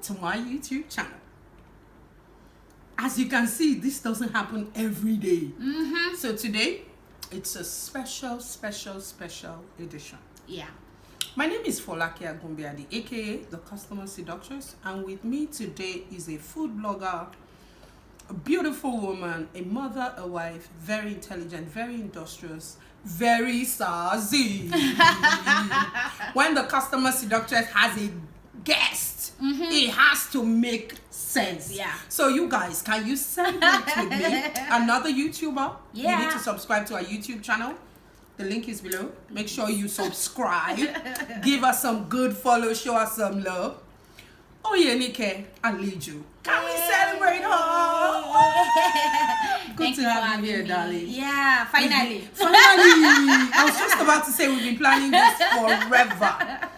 to my YouTube channel. As you can see, this doesn't happen every day. So today, it's a special edition. Yeah. My name is Folake Agumbiadi, aka the Customer Seductress, and with me today is a food blogger, a beautiful woman, a mother, a wife, very intelligent, very industrious, very sassy. When the Customer Seductress has a guest, it has to make sense. Yeah. So you guys, can you celebrate with me? Another YouTuber? Yeah. You need to subscribe to our YouTube channel. The link is below. Make sure you subscribe. Give us some good follow. Show us some love. Oh yeah, Nike, Alejo. Can we celebrate her? Good to have you here, darling. Yeah, finally. Finally. I was just about to say we've been planning this forever.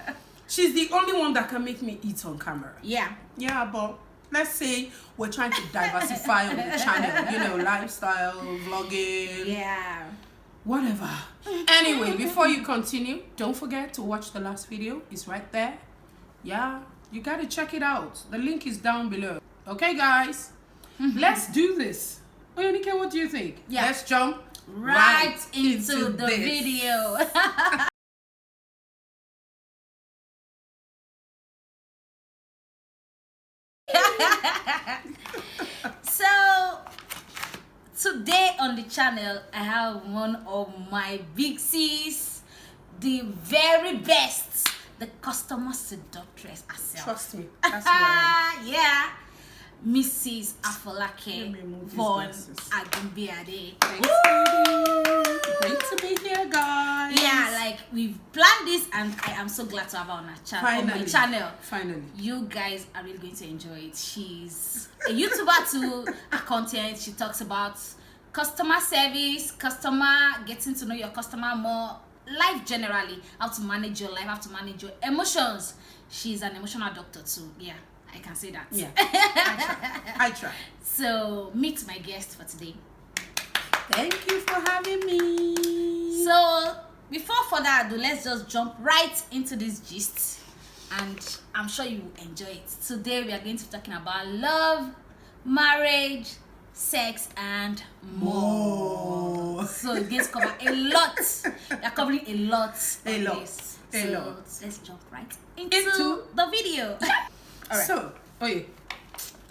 She's the only one that can make me eat on camera. Yeah. Yeah, but let's say we're trying to diversify on the channel. You know, lifestyle, vlogging. Yeah. Whatever. Anyway, before you continue, don't forget to watch the last video. It's right there. Yeah, you gotta check it out. The link is down below. Okay, guys, let's do this. Oyinike, what do you think? Yeah. Let's jump Right into the this. video. So today on the channel, I have one of my big C's, the very best, the Customer Seductress herself. Trust me, that's what I am. Yeah, Mrs. Let Afolake me remove these Von glasses. Agumbiade. Thanks, baby. Great to be here, guys. Yeah, like we've planned this, and I am so glad to have her on our on my channel. Finally. You guys are really going to enjoy it. She's a YouTuber too. Her content, she talks about customer service, getting to know your customer more, life generally, how to manage your life, how to manage your emotions. She's an emotional doctor too. Yeah, I can say that. Yeah, I try. So meet my guest for today. Thank you for having me. So before further ado, let's just jump right into this gist, and I'm sure you will enjoy it. Today we are going to be talking about love, marriage, sex, and more. So it's going to cover a lot. We are covering a lot. A lot. This. A So lot. let's jump right into the video. All right. So,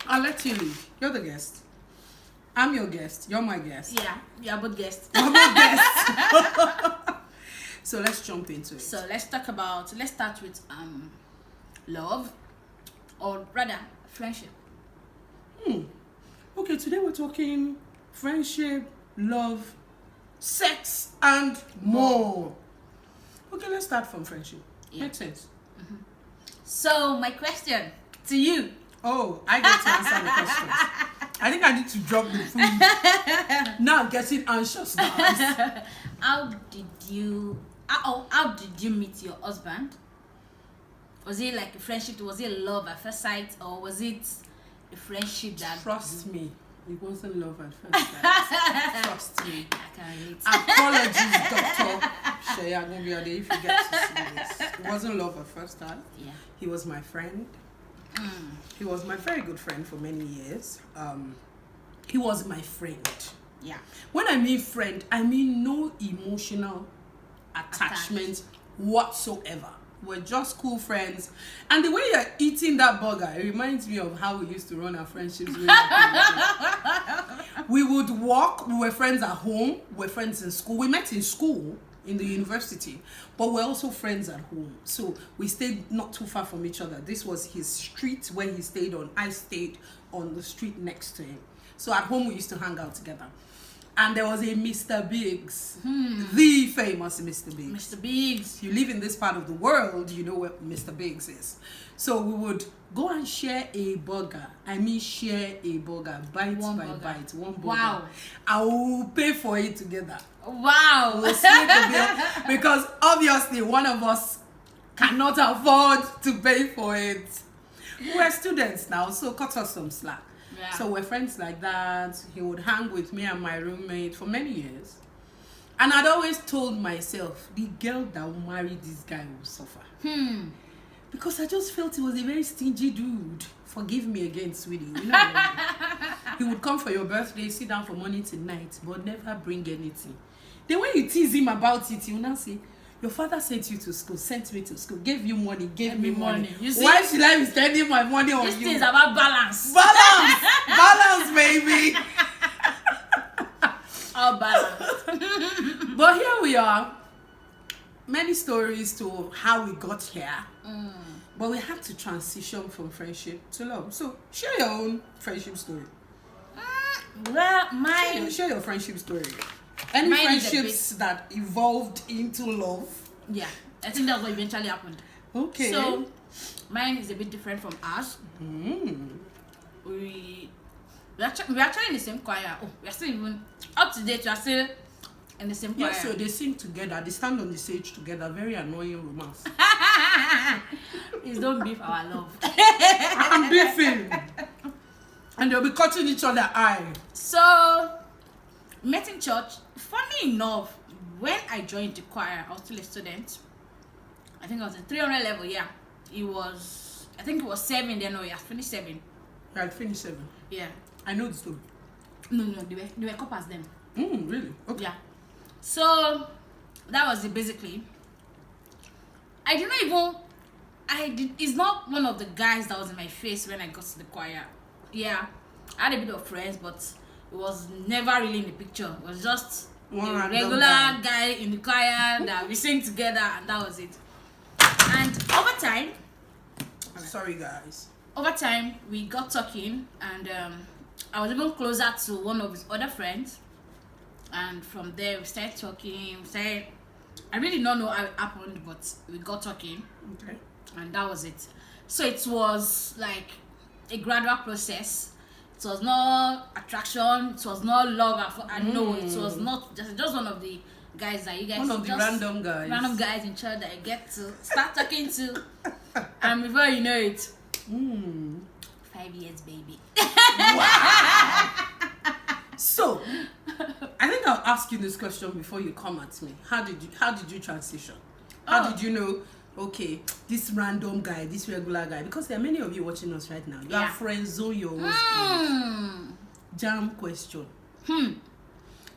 I'll let you lead. You're the guest. I'm your guest. You're my guest. Yeah, we are both guests. I'm your guest. So let's jump into it. So let's start with love, or rather friendship. Okay, today we're talking friendship, love, sex, and more. Okay, let's start from friendship. Yeah. Makes sense. So my question to you. Oh, I get to answer the questions. I think I need to drop the food. Now I'm getting anxious, guys. How did you meet your husband? Was it like a friendship? Was it love at first sight, or was it a friendship that? Trust me, it wasn't love at first sight. Trust me. I can relate. Apologies, Dr. Sheya Agumbiade, if you get to see this. It wasn't love at first sight. Yeah. He was my friend. He was my very good friend for many years. He was my friend. Yeah. When I mean friend, I mean no emotional attachment whatsoever. We're just cool friends. And the way you're eating that burger, it reminds me of how we used to run our friendships. We would walk. We were friends at home. We were friends in school. We met in school, in the university, but we're also friends at home. So we stayed not too far from each other. This was his street where he stayed on. I stayed on the street next to him. So at home we used to hang out together. And there was a Mr. Biggs, the famous Mr. Biggs. Mr. Biggs. If you live in this part of the world, you know what Mr. Biggs is. So we would go and share a burger. I mean share a burger, bite One by burger. bite, one burger. Wow. I will pay for it together. Wow. We'll split the bill because obviously one of us cannot afford to pay for it. We're students now, so cut us some slack. Yeah. So we're friends like that. He would hang with me and my roommate for many years. And I'd always told myself, the girl that will marry this guy will suffer. Because I just felt he was a very stingy dude. Forgive me again, sweetie. You know what I mean? He would come for your birthday, sit down from morning till night, but never bring anything. Then when you tease him about it, he will now say, your father sent you to school, sent me to school, gave you money, gave me money. You see, why should I be spending my money on this you? thing is about balance. Balance! Balance, baby! All balance. But here we are. Many stories to how we got here. But we have to transition from friendship to love. So, share your own friendship story. Well, mine... Share your friendship story. Any Mine is a friendships that evolved into love? Yeah, I think that's what eventually happened. Okay. So, mine is a bit different from ours. We're actually in the same choir. Oh, we're still even... Up to date, we're still in the same choir. Yeah, so they sing together. They stand on the stage together. Very annoying romance. It's don't beef our love. I'm beefing. And they'll be cutting each other eye. So, met in church. Funny enough, when I joined the choir, I was still a student. I think I was in 300 level, yeah. I think it was 7 then. No, yeah, finished 7. I had finished 7. Yeah. I know the story. No, they were coppers then. Really? Okay. Yeah. So, that was it basically. I did not even... It's not one of the guys that was in my face when I got to the choir. Yeah. I had a bit of friends, but it was never really in the picture. It was just One a random regular guy in the choir that we sing together, and that was it. And over time, Sorry, guys. we got talking, and I was even closer to one of his other friends. And from there, we started talking. I really don't know how it happened, but we got talking. Okay. And that was it. So it was like a gradual process. It was not attraction. It was not love. I know it was not just one of the guys that you guys. One of the just random guys. Random guys in church that I get to start talking to, and before you know it, 5 years, baby. Wow. So, I think I'll ask you this question before you come at me. How did you transition? How did you know? Okay, this random guy, this regular guy, because there are many of you watching us right now. You are friend zone your own. Jam question.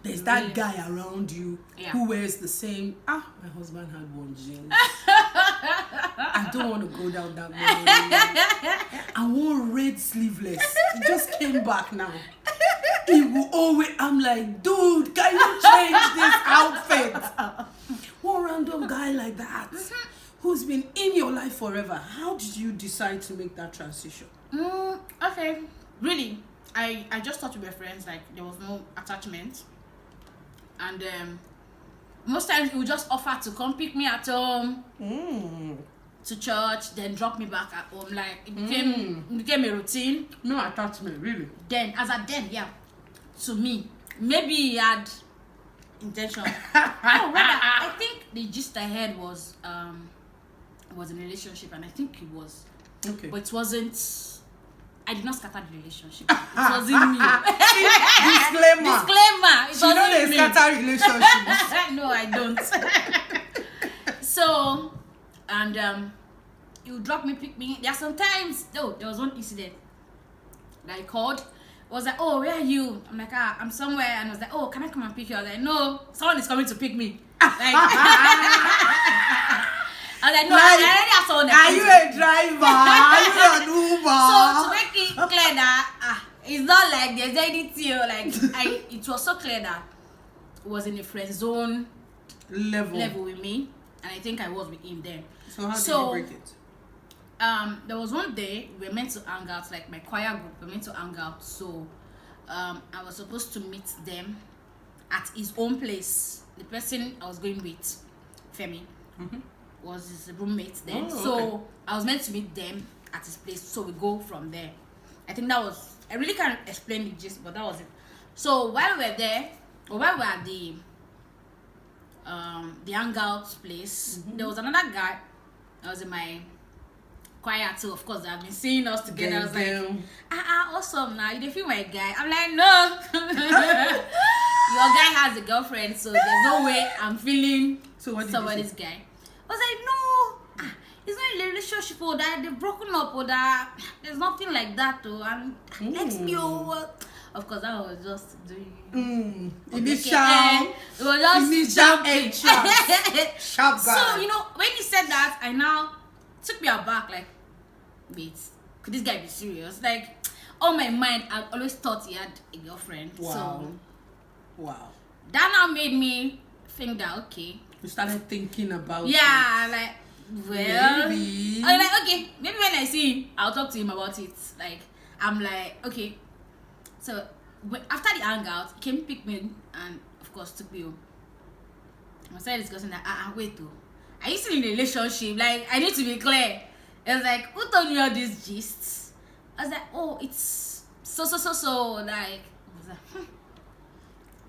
There's that guy around you who wears the same. My husband had one jeans. I don't want to go down that road. I want red sleeveless. It just came back now. He will always. I'm like, dude, can you change this outfit? One random guy like that. Who's been in your life forever. How did you decide to make that transition? Okay, really, I just thought we were friends. Like there was no attachment, and most times he would just offer to come pick me at home to church, then drop me back at home. Like it became a routine. No attachment, really. Then to me, maybe he had intention. I think the gist I had was in a relationship, and I think it was okay, but it wasn't. I did not scatter the relationship. It wasn't me. Disclaimer. It You know wasn't they me. scatter relationships. No, I don't. So, and you drop me, pick me. There are sometimes. There was one incident that I called. I was like, oh, where are you? I'm like, I'm somewhere. And I was like, oh, can I come and pick you? I was like, no, someone is coming to pick me. Like, I was like, no, I already have someone that Are you a driver? Are you an Uber? So to make it clear that it's not like there's anything like it was so clear that it was in a friend zone level with me, and I think I was with him then. So how did you break it? There was one day we were meant to hang out, like my choir group, we were meant to hang out. So I was supposed to meet them at his own place. The person I was going with, Femi, was his roommate then. So I was meant to meet them at his place. So we go from there. I think that was, I really can't explain the gist, but that was it. So while we were there, or while we were at the hangout place, there was another guy that was in my choir too. Of course, I've been seeing us together. I was like, awesome now. You feel my guy? I'm like, no. Your guy has a girlfriend, so there's no way I'm feeling somebody's guy. I was like, no, he's not in a relationship or that they've broken up or that there's nothing like that though. And next me over. Of course, I was just doing initial it was just jumping. Sharp guy. So when he said that, I now took me aback. Like, wait, could this guy be serious? Like, on my mind, I always thought he had a girlfriend. Wow. So that now made me think that okay. You started thinking about yeah, like well, maybe. I'm like okay, maybe when I see him, I'll talk to him about it. Like I'm like okay. So after the hangout, he came pick me and of course took me home. I started discussing that wait though. Are you still in a relationship? Like I need to be clear. It was like who told you all these gists? I was like, oh, it's so like I was like,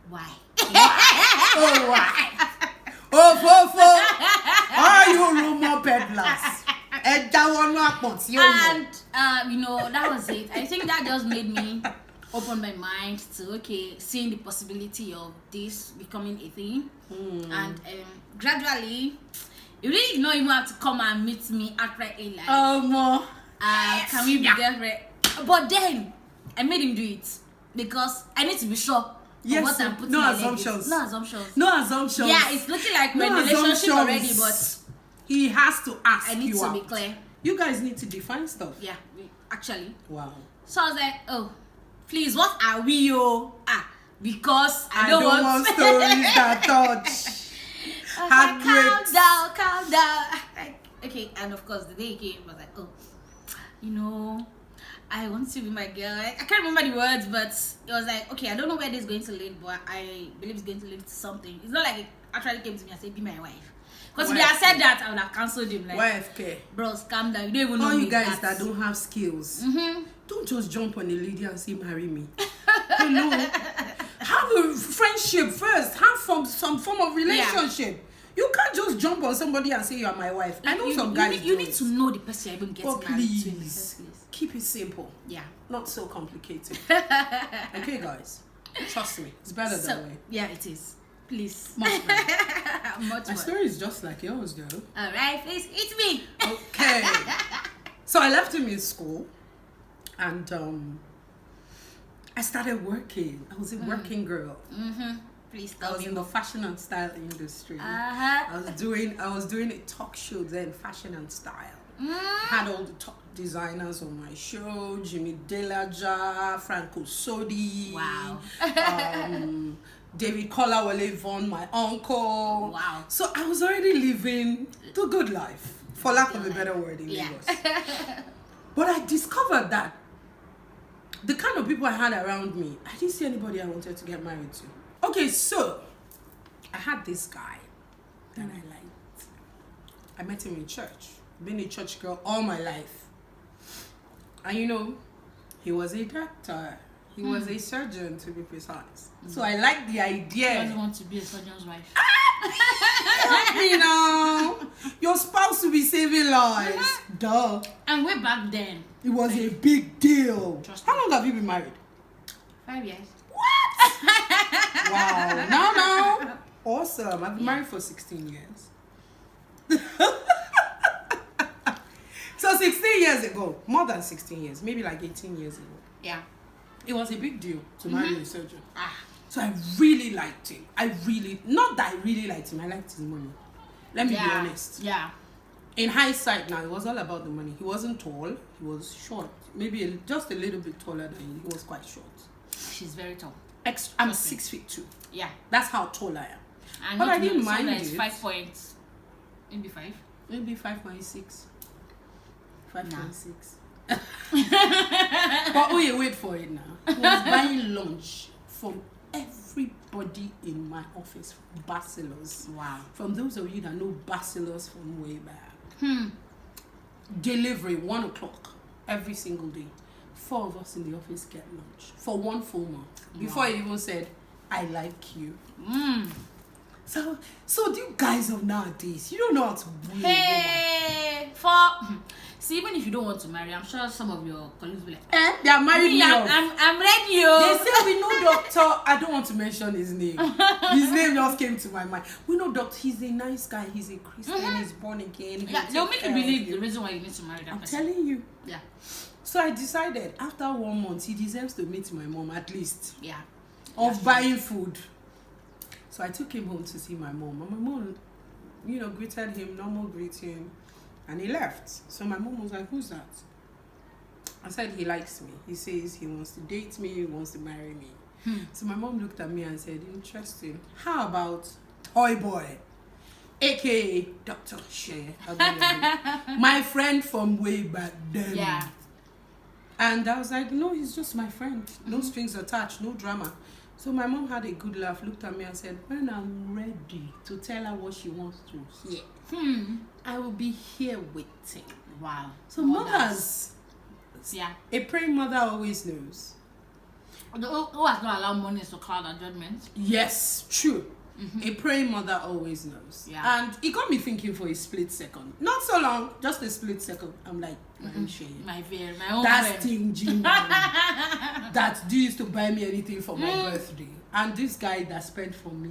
why? Oh why? Oh are you rumor peddlers? And that was it. I think that just made me open my mind to seeing the possibility of this becoming a thing. And gradually you really don't even have to come and meet me outrightly like can we be girlfriend? But then I made him do it because I need to be sure of what I'm putting no my assumptions. No assumptions. No assumptions. Yeah, it's looking like we're in a relationship already, but he has to ask you. I need to be clear. You guys need to define stuff. Yeah, actually. Wow. So I was like, oh, please, what are we? Because I don't don't want stories that touch. Calm down. Like, okay, and of course the day he came, I was like, oh, I want to be my girl. I can't remember the words, but it was like, okay, I don't know where this is going to lead, but I believe it's going to lead to something. It's not like it actually came to me and said, be my wife. Because if he had said that, I would have cancelled him. Like, YFK. Bros, calm down. You don't even know all me. You guys that don't have skills, don't just jump on a lady and say, marry me. Have a friendship first. Have some form of relationship. Yeah. You can't just jump on somebody and say you are my wife. I know some guys. You need to know the person you're even getting married to in the first place. Keep it simple. Yeah. Not so complicated. Okay, guys. Trust me. It's better that way. Yeah, it is. Please. Much better. My story is just like yours, though. Alright, please hit me. Okay. So I left him in school and I started working. I was a working girl. Please I was in the fashion and style industry. I was doing a talk show then, fashion and style. Had all the top designers on my show: Jimmy Delaja, Franco Sodi, wow, David Kolawole Von, my uncle. Wow. So I was already living the good life, for lack of a better word, in Lagos. But I discovered that the kind of people I had around me, I didn't see anybody I wanted to get married to. Okay, so I had this guy that I liked. I met him in church. Been a church girl all my life. And he was a doctor. He was a surgeon, to be precise. So I liked the idea. He doesn't want to be a surgeon's wife. Your spouse will be saving lives. Duh. And way back then, it was a big deal. How long have you been married? 5 years. What? Wow. No. Awesome. I've been married for 16 years. So 16 years ago, more than 16 years, maybe like 18 years ago. Yeah. It was a big deal to marry a surgeon. So I really liked him. Not that I really liked him, I liked his money. Let me be honest. Yeah. In high-sight now, it was all about the money. He wasn't tall, he was short. Maybe just a little bit taller than you. He was quite short. She's very tall. I'm 6'2". Yeah. That's how tall I am. And but I didn't mind it. 5 points. Maybe 5? Maybe 5.6. 5.6. But wait for it now. He was buying lunch from everybody in my office, bachelors. Wow. From those of you that know bachelors from way back. Delivery 1 o'clock every single day. 4 of us in the office get lunch for 1 full month. Before he even said, I like you. So you guys of nowadays, you don't know how to win. Hey, See, even if you don't want to marry, I'm sure some of your colleagues will be like, They are married me, now. I'm ready, They say we know doctor. I don't want to mention his name. His name just came to my mind. We know doctor. He's a nice guy. He's a Christian. He's born again. Yeah, they'll make you believe the reason why you need to marry that I'm person. telling you. Yeah. So I decided after 1 month he deserves to meet my mom at least. Yeah. Of buying food. So I took him home to see my mom. And my mom, greeted him, normal greeting. And he left. So my mom was like, who's that? I said, he likes me. He says he wants to date me, he wants to marry me. So my mom looked at me and said, interesting. How about Toy Boy? AKA Dr. Shea. My friend from way back then. Yeah. And I was like, no, he's just my friend. No strings attached, no drama. So my mom had a good laugh, looked at me and said, when I'm ready to tell her what she wants to hear, I will be here waiting. Wow. So mothers, yeah, a praying mother always knows. Who has not allowed money to cloud her judgment? Yes, true. A praying mother always knows. Yeah. And it got me thinking for a split second. Not so long, just a split second. I'm like, my own that's friend. stingy man that used to buy me anything for my birthday. And this guy that spent on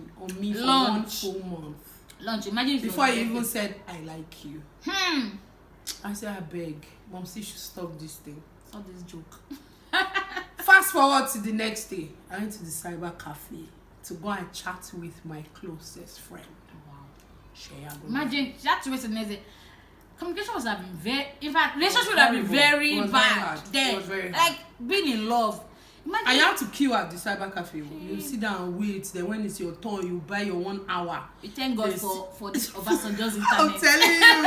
me for Lunch. 1 full month. Lunch. Imagine if Before he even said, I like you. I I said, I beg, Mom, she should stop this thing. saw this joke. Fast forward to the next day. I went to the cyber cafe to go and chat with my closest friend. Wow. Imagine she had to wait till the next day. Communication was having in fact, relationship would have been very bad then. It was very hard. Like being in love. Imagine. And you have to queue at the cyber cafe. You sit down and wait. Then when it's your turn, you buy your 1 hour. We thank God for this Obasanjo's internet. I'm telling you,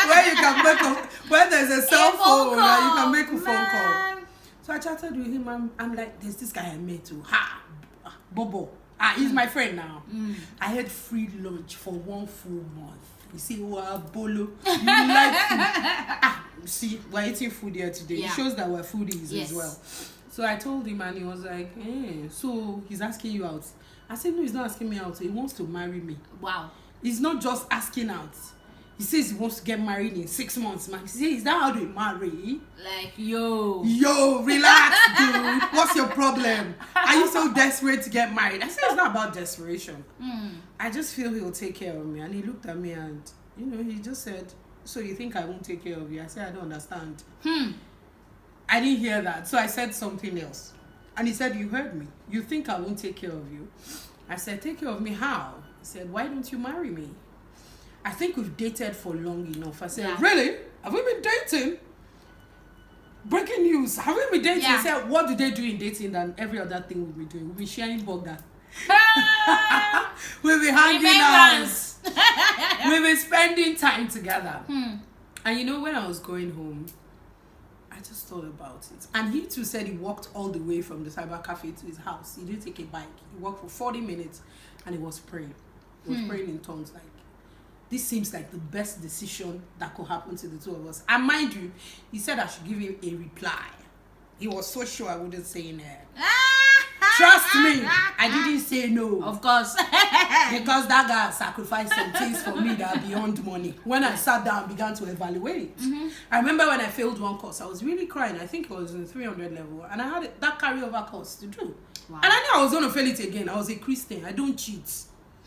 where you can make when there's a cell phone, you can make a phone call. So I chatted with him. I'm like, there's this guy I met too. Bobo. He's my friend now. I had free lunch for 1 full month. You see, wow, Bolo. You like food. See, we're eating food here today. Yeah. It shows that we're foodies Yes. as well. So I told him and he was like, so he's asking you out. I said, no, he's not asking me out. He wants to marry me. Wow. He's not just asking out. He says he wants to get married in 6 months, man. He says, is that how they marry? Like, yo, Relax, dude. What's your problem? Are you so desperate to get married? I said, it's not about desperation. I just feel he'll take care of me. And he looked at me and, he just said, so you think I won't take care of you? I said, I don't understand. I didn't hear that. So I said something else. And he said, you heard me. You think I won't take care of you? I said, take care of me how? He said, why don't you marry me? I think we've dated for long enough. I said, really? Have we been dating? Breaking news. Have we been dating? Yeah. He said, what do they do in dating than every other thing we'll be doing? We'll be sharing burger. We'll be hanging out. We'll be spending time together. And when I was going home, I just thought about it. And he too said he walked all the way from the cyber cafe to his house. He didn't take a bike. He walked for 40 minutes and he was praying. He was praying in tongues like, this seems like the best decision that could happen to the two of us. And mind you, he said I should give him a reply. He was so sure I wouldn't say no. Trust me, I didn't say no. Of course. Because that guy sacrificed some things for me that are beyond money. When I sat down and began to evaluate. I remember when I failed one course, I was really crying. I think it was in the 300 level. And I had that carryover course to do. Wow. And I knew I was going to fail it again. I was a Christian. I don't cheat.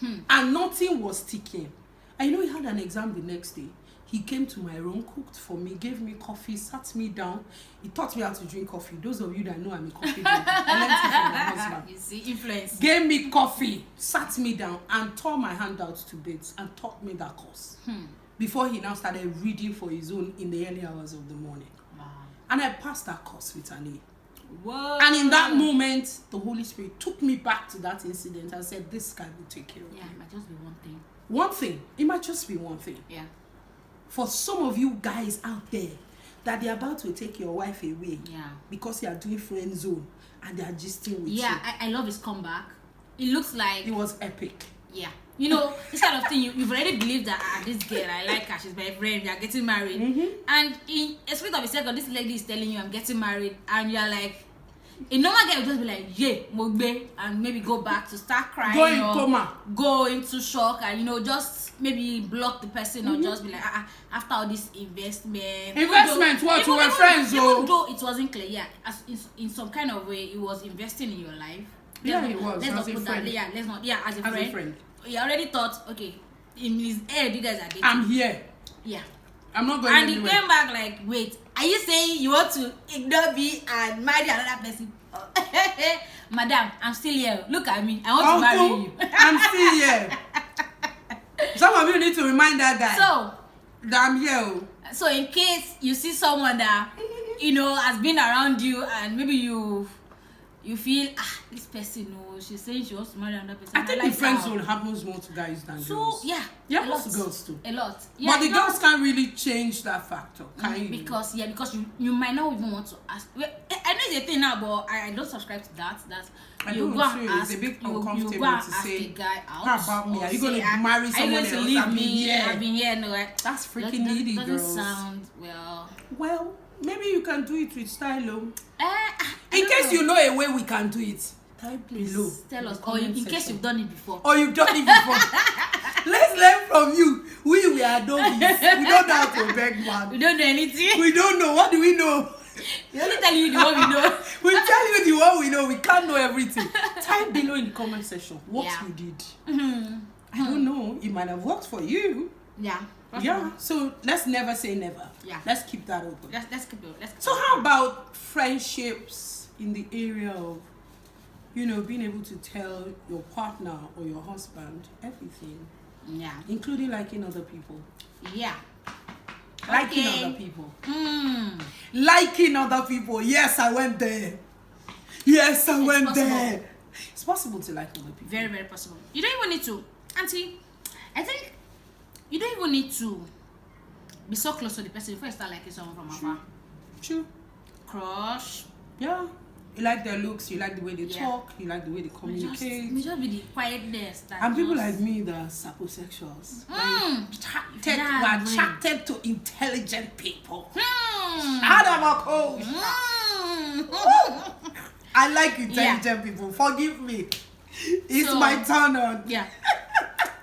And nothing was sticking. And he had an exam the next day. He came to my room, cooked for me, gave me coffee, sat me down. He taught me how to drink coffee. Those of you that know I'm a coffee drinker, I learned it from my husband. You see, influence. Gave me coffee, sat me down, and tore my hand out to bits and taught me that course. Before he now started reading for his own in the early hours of the morning. Wow. And I passed that course with an A. Whoa. And in that moment, the Holy Spirit took me back to that incident and said, this guy will take care of you. Yeah, it might just be one thing. One thing. It might just be one thing. Yeah. For some of you guys out there, that they're about to take your wife away. Yeah. Because you are doing friend zone and they are gisting with you. Yeah, I love his comeback. It looks like... It was epic. Yeah. This kind of thing, you've already believed that, this girl, I like her, she's my friend, we are getting married. And in a split of a second, this lady is telling you, I'm getting married. And you're like, A normal guy would just be like, yeah, mogbe, and maybe go back to start crying, Go in or coma. go into shock, and just maybe block the person, or just be like, after all this investment. What? You were friends, even though it wasn't clear, yeah, as in some kind of way, it was investing in your life. Yeah, it was. Let's as not a put friend. that. Yeah, let's not. Yeah, as a friend. He already thought, okay, in his head, you guys are dating. I'm here. Yeah. I'm not going And anywhere. he came back like, wait, are you saying you want to ignore me and marry another person? Madam, I'm still here. Look at me. I want to marry you. I'm still here. Some of you need to remind that guy. So, that I'm here. So in case you see someone that has been around you, and maybe you feel this person, she's saying she wants to marry another person. I think like the friend zone happens more to guys than girls. So yeah, it happens to girls too. A lot. Yeah, but the girls can't really change that factor, can you? Because you might not even want to ask. Well, I know it's a thing now, but I don't subscribe to that. I you don't go and too. ask. It's a bit uncomfortable you go and to ask say. a guy out. How about me? Are you going to marry someone else? Are you going to leave me? Here? I've been here. No, that's freaking needy, girls. Doesn't sound well. Well, maybe you can do it with style, in case you know a way we can do it. Type below. Tell us, or in case you've done it before. Or you've done it before. Let's learn from you. We are novice. We don't know how to beg man. We don't know anything. We don't know. What do we know? We only tell you the one we know. We tell you the one we know. We can't know everything. Type below in the comment section what you did. I don't know. It might have worked for you. Yeah. Yeah. So let's never say never. Yeah. Let's keep that open. Let's keep it. So how about friendships in the area of being able to tell your partner or your husband everything? Yeah. Including liking other people. Yeah. Liking other people. Liking other people. Yes, I went there. Yes, I went there. It's possible to like other people. Very, very possible. You don't even need to, Auntie. I think you don't even need to be so close to the person before you start liking someone from afar. True. Crush. Yeah. You like their looks, you like the way they talk, you like the way they communicate. We just be the quietness. And people like me that are saposexuals. We're attracted to intelligent people. I like intelligent people. Forgive me. It's my turn on. Yeah.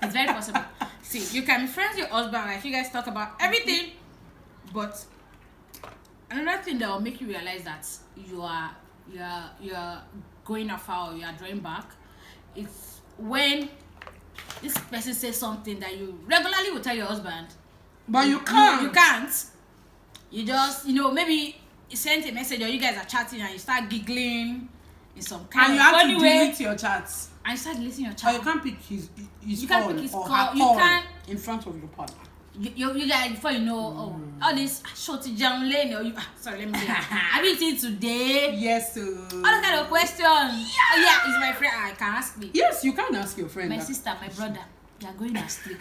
It's very possible. See, you can be friends with your husband, like you guys talk about everything, but another thing that will make you realize that you are going afar, or you are drawing back, it's when this person says something that you regularly will tell your husband, but you can't. You can't. You just maybe you sent a message, or you guys are chatting and you start giggling in some kind of funny way. And you have to delete your chats. And you start deleting your chat. Or you can't pick his you call can't pick his or call. her You call can't. in front of your partner. You guys, before you know, all this shorty John Lane, or sorry, let me say, have you seen today? Yes, sir. All those kind of questions. Yeah. Oh yeah, it's my friend. I can ask me. Yes, you can ask your friend. My sister, my brother, they are going astray.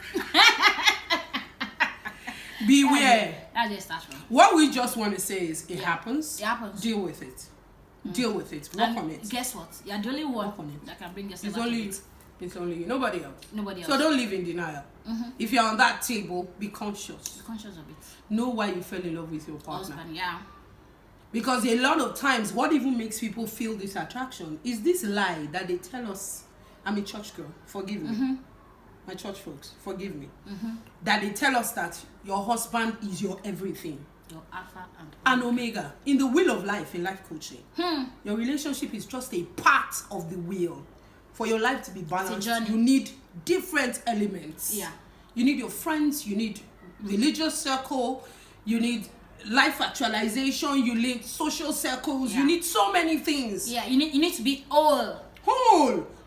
Beware. That's just that one. What we just want to say is, it happens. It happens. Deal with it. Deal with it. Work on it. Guess what? You're the only one Work on it. that can bring yourself It's only you. Nobody else. Nobody else. So don't live in denial. If you're on that table, be conscious. Be conscious of it. Know why you fell in love with your partner. Husband, yeah. Because a lot of times, what even makes people feel this attraction is this lie that they tell us. I'm a church girl. Forgive me. My church folks, forgive me. That they tell us that your husband is your everything. Your alpha and omega. In the wheel of life, in life coaching, your relationship is just a part of the wheel. For your life to be balanced, you need different elements. Yeah. You need your friends, you need religious circle, you need life actualization, you need social circles, you need so many things. Yeah, you need to be whole.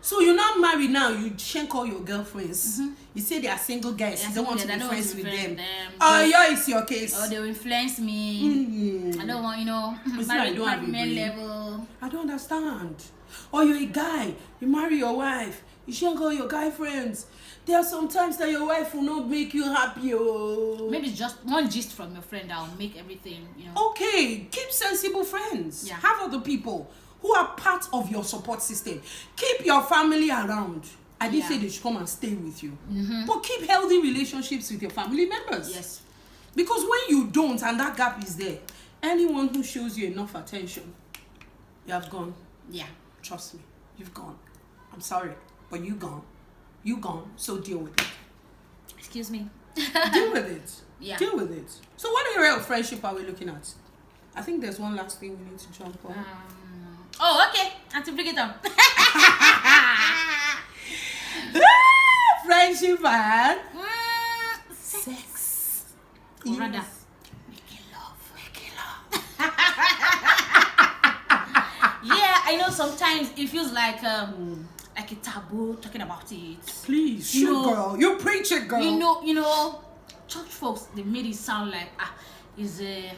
So you're not married now, you shank all your girlfriends. You say they are single guys, you don't want to be friends with them. Yeah, it's your case. Or they will influence me. I don't want, married men level. I don't understand. Or you're a guy, you marry your wife, you shank all your guy friends. There are some times that your wife will not make you happy. Maybe it's just one gist from your friend that will make everything, Okay, keep sensible friends. Yeah. Have other people who are part of your support system. Keep your family around. I didn't say they should come and stay with you. But keep healthy relationships with your family members. Yes. Because when you don't, and that gap is there, anyone who shows you enough attention You have gone. Yeah. Trust me. You've gone. I'm sorry, but you gone. You gone. So deal with it. Excuse me. Deal with it. Yeah. Deal with it. So what area of friendship are we looking at? I think there's one last thing we need to jump on. Oh, okay. Auntie, bring it on. Friendship and Sex. Yes. Or rather, making love. Yeah, I know sometimes it feels like a taboo talking about it. Please, You shoot, know- girl. You preach it, girl. You know, church folks, they made it sound like is a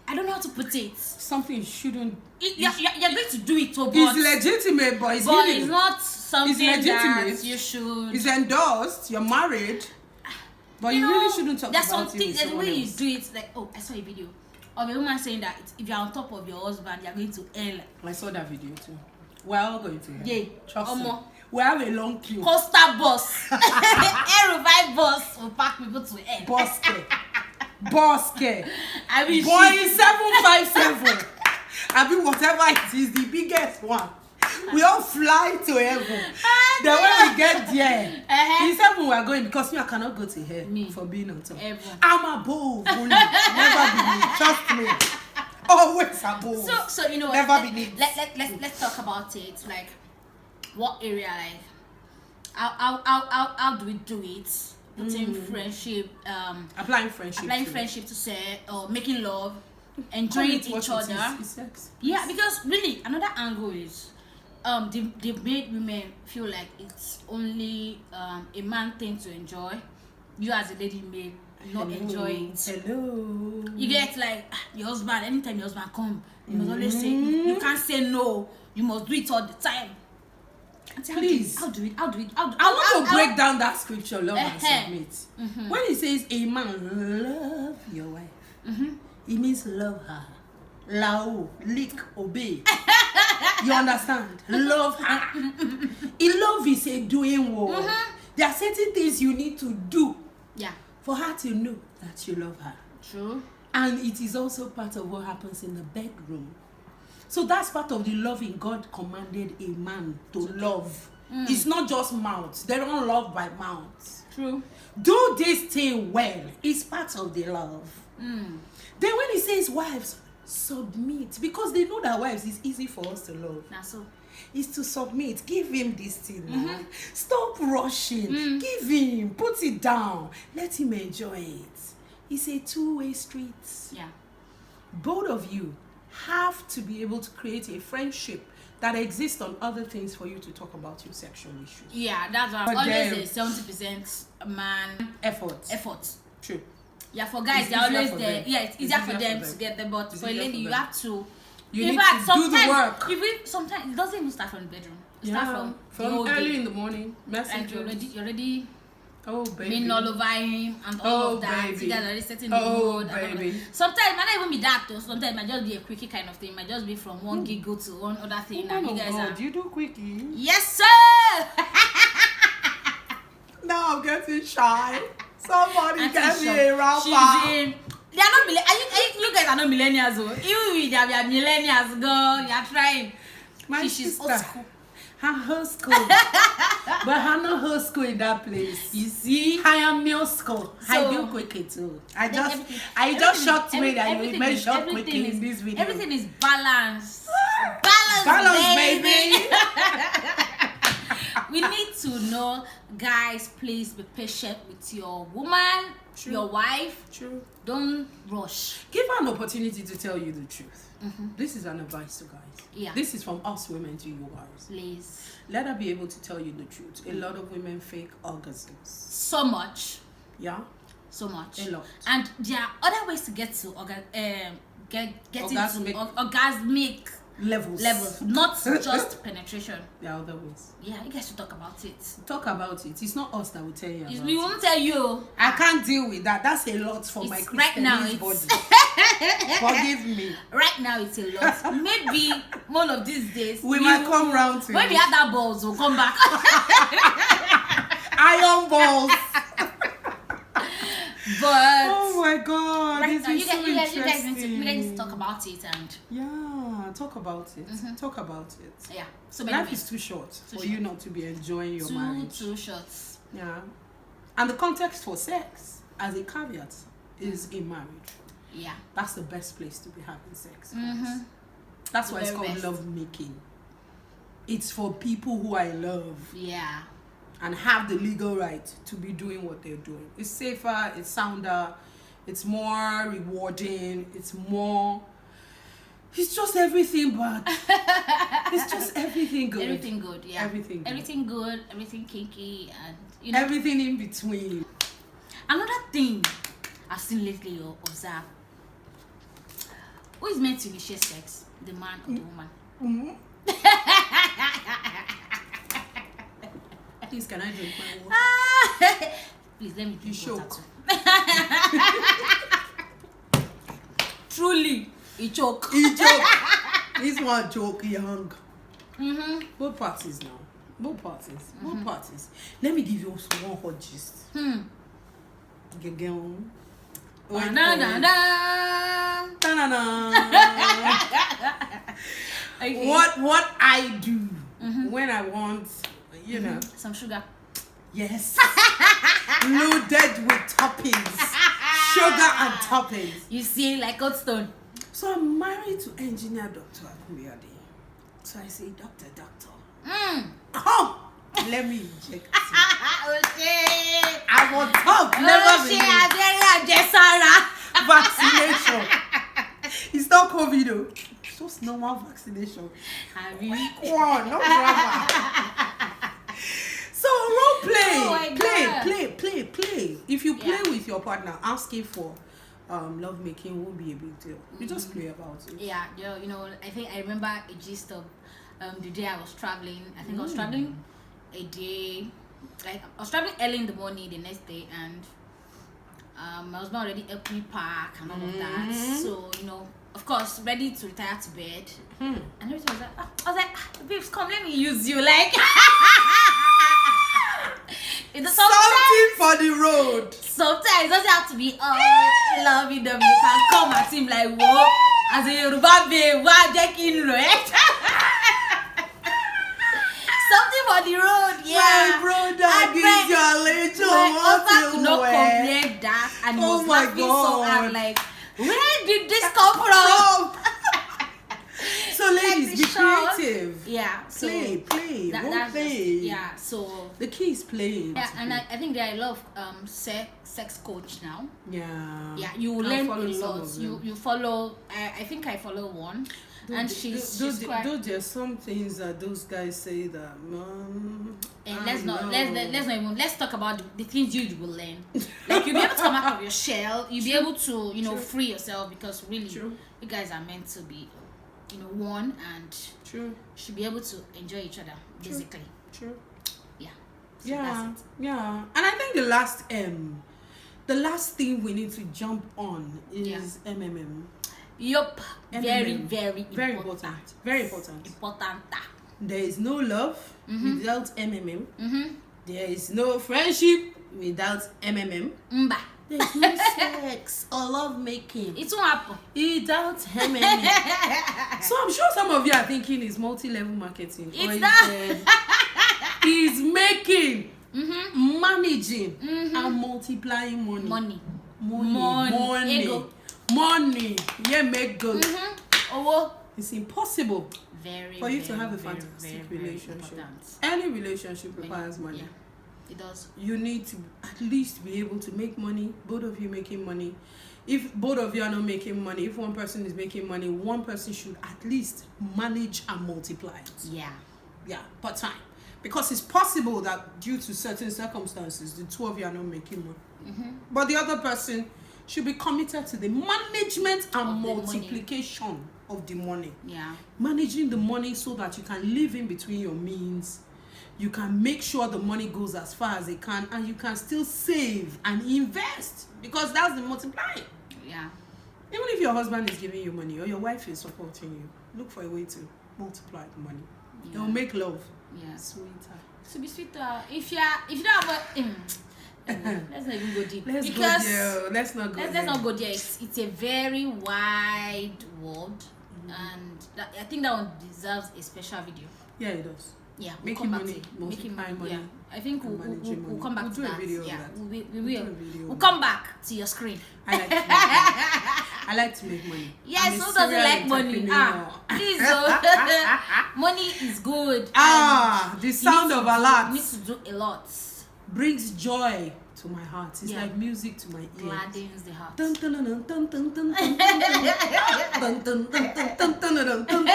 I don't know how to put it. Something you shouldn't. You're going to do it, but It's legitimate, but it's but hidden. it's not something legitimate. that you should. It's endorsed. You're married, but you really shouldn't talk there's about something, it with there's the someone way you else. do it. Like, oh, I saw a video of a woman saying that if you're on top of your husband, you're going to hell. I saw that video too. We're all going to hell. Yeah. Trust me. Omo. We have a long queue. Coaster bus, air revive bus will pack people to hell. Boske. I mean, Boy 757. I mean, whatever it is, the biggest one. We all fly to heaven. Then when we get there, in heaven we are going because I cannot go to hell Me. for being on top. Heaven. I'm above. Only. Never beneath. Trust me. Always above. So Never beneath. Let's talk about it. Like, what area, like, how do we do it? Putting friendship, Applying friendship. to say, or making love, enjoying each other. It's sex. Yeah, because really another angle is they made women feel like it's only a man thing to enjoy. You as a lady may not enjoy it. Hello. You get like your husband, anytime your husband come, you must always say you can't say no. You must do it all the time. Please. I'll do it. I want to break down that scripture, love and submit. When it says a man love your wife, it means love her. Lao, lick, obey. You understand? Love her. Love is a doing work. There are certain things you need to do for her to know that you love her. True. And it is also part of what happens in the bedroom. So that's part of the loving God commanded a man to love. It's not just mouth. They don't love by mouth. True. Do this thing well. It's part of the love. Then when he says wives, submit. Because they know that wives is easy for us to love. Now so. Is to submit. Give him this thing now. Stop rushing. Give him. Put it down. Let him enjoy it. It's a two-way street. Yeah. Both of you have to be able to create a friendship that exists on other things for you to talk about your sexual issues. Yeah, that's what But I always say. 70% man Effort. True. Yeah, for guys, It's they're easier always for there. them. Yeah, it's easier for them them. to get them, but It's for a easier lady, for you them. have to. You in need fact, to do the sometimes, work. Sometimes it doesn't even start from the bedroom. It starts From the whole early day. in the morning. Like Messages. you're already Oh baby. being all over him and all Oh, of that. baby. You guys are already setting the Oh, mood. And all baby. that. Sometimes it might not even be that though. Sometimes it might just be a quickie kind of thing. It might just be from one giggle to one other thing. Oh And my you guys God, are. you do quickie. Yes, sir. Now I'm getting shy. Somebody Auntie get me Shop, a rapper. she's in. They are not you guys are not millennials though. Even if they are millennials, girl, you are trying. My She's sister. old school. Her old school. But I'm not old school in that place. You see? I am new school. I So- do quickie too. I Everything- just shocked me that you everything mentioned is- everything quickie is- in this video. Everything is balanced. Balance, baby. baby. We need to know, guys, please be patient with your woman, True. your wife. True. Don't rush. Give her an opportunity to tell you the truth. This is an advice to guys. Yeah. This is from us women to you guys. Please. Let her be able to tell you the truth. A lot of women fake orgasms. So much. Yeah? So much. A lot. And there are other ways to get to get Orgasmic. into orgasmic Levels. not just penetration. There are other ways. Yeah, you guys should talk about it. Talk about it. It's not us that will tell you about We it. won't tell you. I can't deal with that. That's a lot for my It's Christianese right now, body. Forgive me. Right now, it's a lot. Maybe one of these days We might come round to when it. we have that balls, we'll come back. Iron balls. Oh my God! right This now, is so you guys interesting. need to talk about it and Yeah, talk about it. Talk about it. yeah. So many Life ways. is too short for short. you not to be enjoying your marriage. Too short. Yeah, and the context for sex, as a caveat, is in marriage. Yeah. That's the best place to be having sex. Mm-hmm. That's The why it's very called best. love making. It's for people who are in love Yeah. and have the legal right to be doing what they're doing. It's safer, it's sounder, it's more rewarding, it's just everything, but it's just everything good. Everything good. Yeah. Everything good. Everything good. Everything kinky, and Everything in between. Another thing I've seen lately or observed. Who is meant to initiate sex? The man or the woman? Mm-hmm. Please, can I drink my water? Please let me You drink water choke. too. Truly, he choke. He joke. This one joke, he hung. Mm-hmm. Both parties now. Both parties. Let me give you one hot gist. Girl. Na-na-na. Okay. What I do when I want, Some sugar. yes, loaded with toppings, sugar and toppings. You see, like Old Stone. So I'm married to engineer Dr. Akumiade. So I say, doctor, come, let me inject you. Oh shit. I will talk, never vaccination. It's not COVID though. It's just normal vaccination. Have you? Wow, no drama. So role play, Oh my God. play. If you play Yeah. with your partner, asking for love making won't be a big deal. You just play about it. Yeah, I think I remember a gist of the day I was traveling. I think I was traveling a day, like I was traveling early in the morning the next day, and my husband already helped me pack and all of that. So of course, ready to retire to bed. And everything was like, I was like, babes, come, let me use you, like. Something for the road. Sometimes it doesn't have to be all loving them. You can come at him like, whoa, as a Yoruba babe, why Jackie right? Something for the road, yeah. My brother gives you a little my husband could not water. comprehend that, and he Oh was my laughing so God. hard, like, where did this come from? So ladies, be short. creative. Yeah, so Play. that's Don't play. yeah, so The key is playing. yeah, and I think there are a lot of sex coach now. Yeah, You will I learn follow a some lot. of them. You follow. I think I follow one, and she's quite. Those there's some things that those guys say that Let's talk about the things you will learn. Like you'll be able to come out of your shell. You'll be able to free yourself, because really True. you guys are meant to be one, and True. should be able to enjoy each other basically. True. Yeah. So that's it. Yeah. And I think the last thing we need to jump on is MMM. Yup. Very, MMM. very important. Very important. Important. There is no love without MMM. There is no friendship without MMM. Mba. There is no sex or love making It won't happen. without MMM. So I'm sure some of you are thinking it's multi-level marketing. It's or not. He's making, managing, and multiplying money. Money. Yeah, make good. Oh, It's impossible very for you to very, have a very, fantastic very, very relationship. important. Any relationship requires money. Yeah, it does. You need to at least be able to make money. Both of you making money. If both of you are not making money, if one person is making money, one person should at least manage and multiply it. Yeah. Per time. Because it's possible that due to certain circumstances, the two of you are not making money. But the other person should be committed to the management and Of the multiplication of the money. Yeah. Managing the money so that you can live in between your means. You can make sure the money goes as far as it can, and you can still save and invest, because that's the multiplying. Yeah. Even if your husband is giving you money or your wife is supporting you, look for a way to multiply the money. Yeah. It will make love Yeah. sweeter. To be sweeter, if you don't have Let's not even go deep. Let's because go there. Let's not go let's there. not go there. It's a very wide world, and I think that one deserves a special video. Yeah, it does. Yeah, Making money, multiplying money. Yeah, I think we'll come back to do a that. video Yeah, of that. we will. We'll on come back to your screen. I like to make money. I like to make money. Yes, I'm a who doesn't serial like money? entrepreneur. Please, oh. Money is good. The sound of a lot You need to do a lot. brings joy to my heart. It's Yeah. like music to my ears. Gladdens the heart. Dun, dun, dun, dun, dun, dun, dun, dun, dun, dun, dun, dun, dun, dun, dun, dun, dun, dun.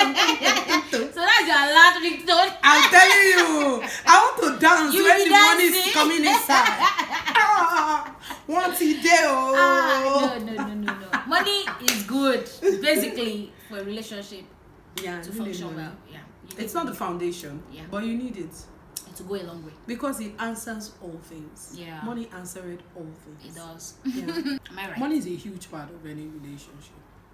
So that's your last ringtone. I'm telling you, I want to dance You when be the money is dancing? coming inside. Once a day, oh. No. Money is good, basically, for a relationship Yeah, to you need function money. well. Yeah. You It's need not the foundation, Yeah. but you need it to go a long way. because it answers all things. Yeah. Money answers all things. It does. Yeah. Am I right? Money is a huge part of any relationship.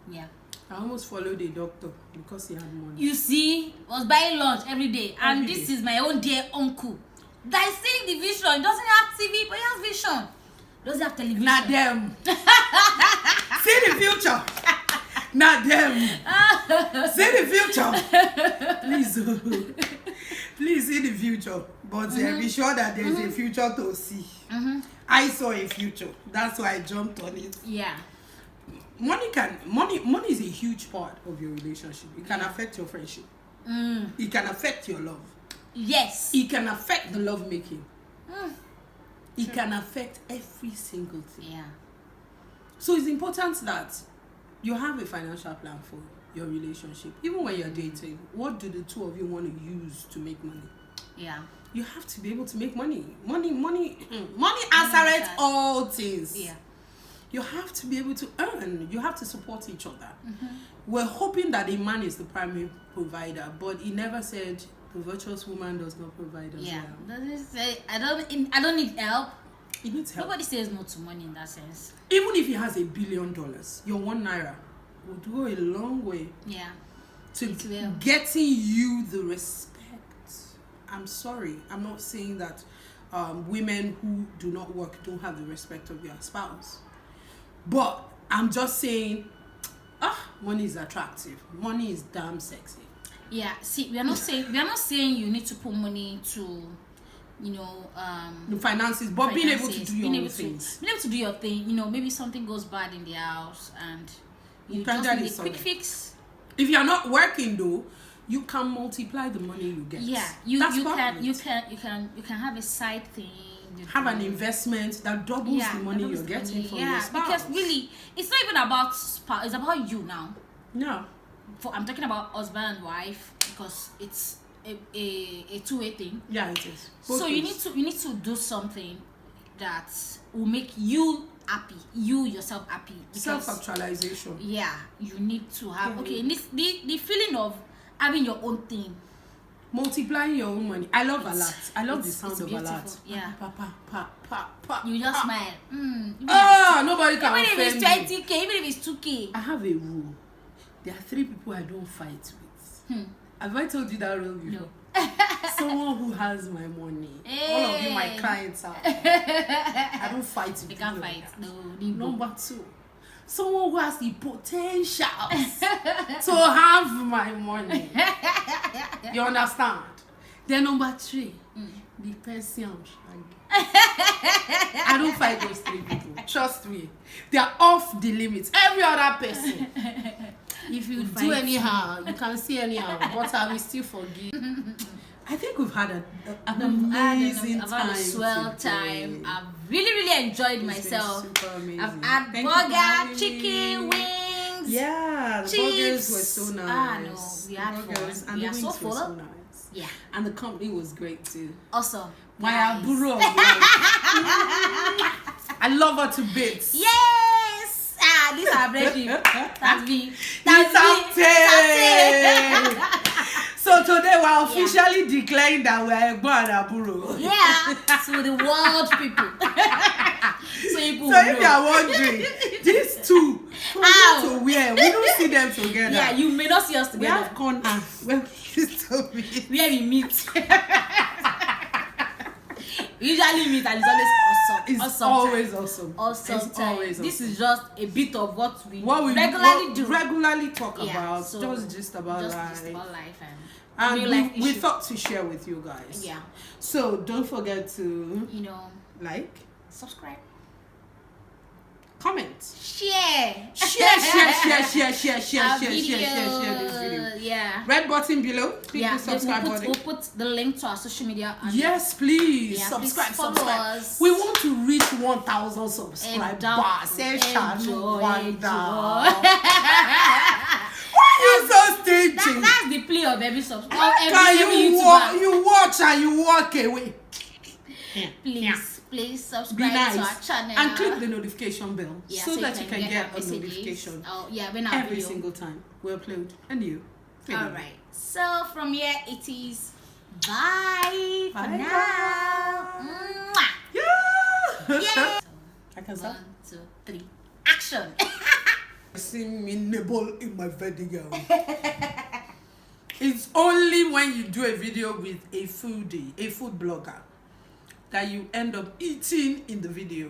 Yeah. I almost followed a doctor because he had money. You see, was buying lunch every day, and Every this day. is my own dear uncle that is seeing the vision. He doesn't have TV, but he has vision. Doesn't have television. Not them. See the future. Not them. See the future. Please. Please see the future. But be sure that there's a future to see. I saw a future. That's why I jumped on it. Yeah. Money is a huge part of your relationship. It can affect your friendship. It can affect your love. Yes. It can affect the love making. It can affect every single thing. Yeah. So it's important that you have a financial plan for your relationship. Even when you're dating, what do the two of you want to use to make money? Yeah. You have to be able to make money. Money answers all things. Yeah. You have to be able to earn. You have to support each other. We're hoping that a man is the primary provider, but he never said the virtuous woman does not provide as Yeah. well. Doesn't say I don't need help. He needs help. Nobody says no to money in that sense. Even if he has $1 billion, your 1 naira would go a long way Yeah. to It will. getting you the respect. I'm sorry, I'm not saying that women who do not work don't have the respect of their spouse, but I'm just saying, money is attractive. Money is damn sexy. Yeah. See, we are not saying you need to put money to, The finances, but being able to do your own things. things. Being able to do your thing. Maybe something goes bad in the house and you can just get need it a quick sorted. fix. If you're not working though, you can multiply the money you get. Yeah, you can have a side thing. Have an investment that doubles the money you're getting from your spouse. Because really, it's not even about spouse. It's about you now. No. I'm talking about husband and wife because it's a two-way thing. Yeah, it is. So you need to do something that will make you happy, you yourself happy. Self-actualization. Yeah, you need to have Yeah. the feeling of having your own thing. Multiplying your own money. I love a lot. I love the it's sound of a beautiful. lot. Yeah. Pa. You just smile. Nobody can Even if offend it's me. 20K, even if it's 2K. I have a rule. There are 3 people I don't fight with. Have I told you that rule before? No. Someone who has my money. Hey. All of you, my clients are. I don't fight with They can't you. fight. No. Number 2, someone who has the potential to have my money. You understand? Then number 3, the person I'm trying. I don't fight those 3 people. Trust me. They are off the limits. Every other person. If you do fight anyhow, you can see anyhow, but I will still forgive. I think we've had an amazing I've time. had a swell today. time. I've really enjoyed It's been myself. super amazing. I've had Thank you for having burger, me. chicken, wings. Yeah, the chips. burgers were so nice. No, we had burgers fun. and We the are so wings were full. so nice. Yeah. And the company was great too. Awesome. My Guys. aburo. I love her to bits. Yes. This is our friendship. That's me. So today we're officially declaring that we're Egbo and Aburo. Yeah. So the world people. So if you are wondering, these two Ow. to where we don't see them together. Yeah, you may not see us We together. have corners where we used to be. Where we meet. Usually meet and it's always awesome. It's awesome always time. awesome. Awesome It's time. always This awesome. is just a bit of what we regularly regularly do. talk Yeah, about. so Just about just life. about life And real life we issues. thought to share with you guys. Yeah. So don't forget to like, subscribe, comment, share share this video. Yeah. Red button below. Click the subscribe button. We'll put the link to our social media. And Yes, please. Yeah, subscribe, please follow subscribe. us. We want to reach 1,000 subscribers. You so stingy. That's the play of every subscriber. Can you watch and you walk away? Please Be subscribe nice to our channel and click the notification bell so that you can get our a messages. notification when our every video. single time we upload a new video. All right. So from here it is bye for Bye. now. Mwah. Yeah. I can start. 1, 2, 3, action. See me nibble in my video. It's only when you do a video with a foodie, a food blogger, that you end up eating in the video.